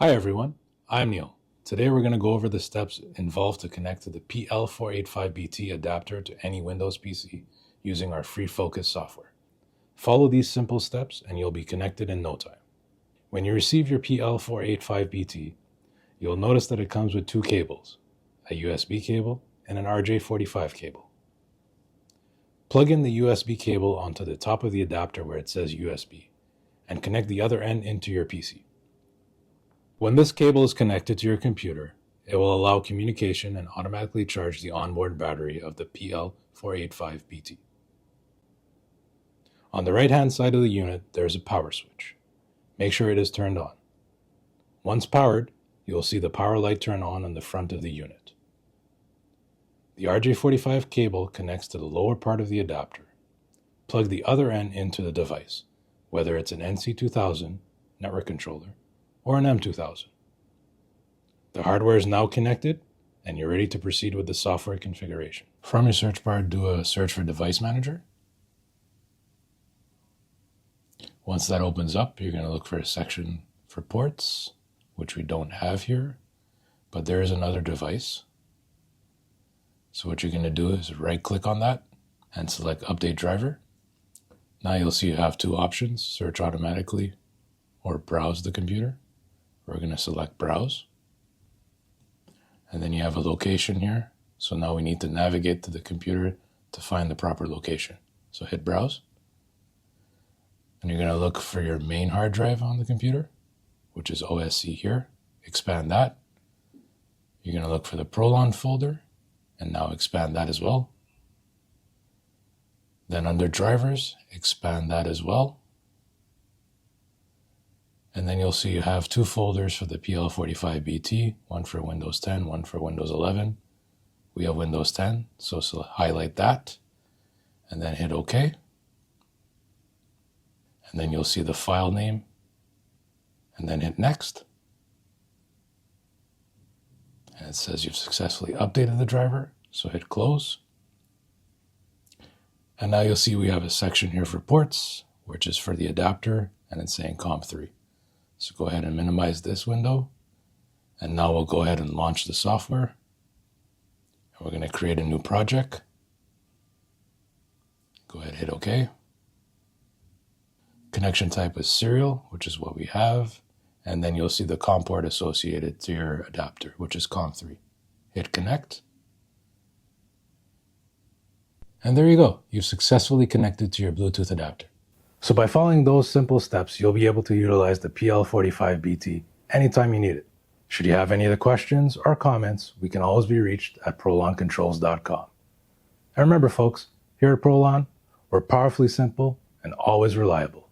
Hi everyone, I'm Neil. Today we're going to go over the steps involved to connect to the PL-485-BT adapter to any Windows PC using our free Focus software. Follow these simple steps and you'll be connected in no time. When you receive your PL-485-BT, you'll notice that it comes with two cables, a USB cable and an RJ45 cable. Plug in the USB cable onto the top of the adapter where it says USB and connect the other end into your PC. When this cable is connected to your computer, it will allow communication and automatically charge the onboard battery of the PL-485-BT. On the right-hand side of the unit, there is a power switch. Make sure it is turned on. Once powered, you will see the power light turn on the front of the unit. The RJ45 cable connects to the lower part of the adapter. Plug the other end into the device, whether it's an NC2000 network controller or an M2000. The hardware is now connected and you're ready to proceed with the software configuration. From your search bar, do a search for Device Manager. Once that opens up, you're going to look for a section for ports, which we don't have here, but there is another device. So what you're going to do is right-click on that and select Update Driver. Now you'll see you have two options, Search Automatically or Browse the computer. We're going to select Browse. And then you have a location here. So now we need to navigate to the computer to find the proper location. So hit Browse. And you're going to look for your main hard drive on the computer, which is OSC here. Expand that. You're going to look for the Prolon folder and now expand that as well. Then under Drivers, expand that as well. And then you'll see you have two folders for the PL-485-BT, one for Windows 10, one for Windows 11. We have Windows 10, so highlight that and then hit OK. And then you'll see the file name and then hit Next. And it says you've successfully updated the driver, so hit Close. And now you'll see we have a section here for ports, which is for the adapter, and it's saying COM3. So go ahead and minimize this window. And now we'll go ahead and launch the software. And we're going to create a new project. Go ahead and hit OK. Connection type is serial, which is what we have. And then you'll see the COM port associated to your adapter, which is COM3. Hit Connect. And there you go. You've successfully connected to your Bluetooth adapter. So by following those simple steps, you'll be able to utilize the PL-45-BT anytime you need it. Should you have any other questions or comments, we can always be reached at proloncontrols.com. And remember folks, here at Prolon, we're powerfully simple and always reliable.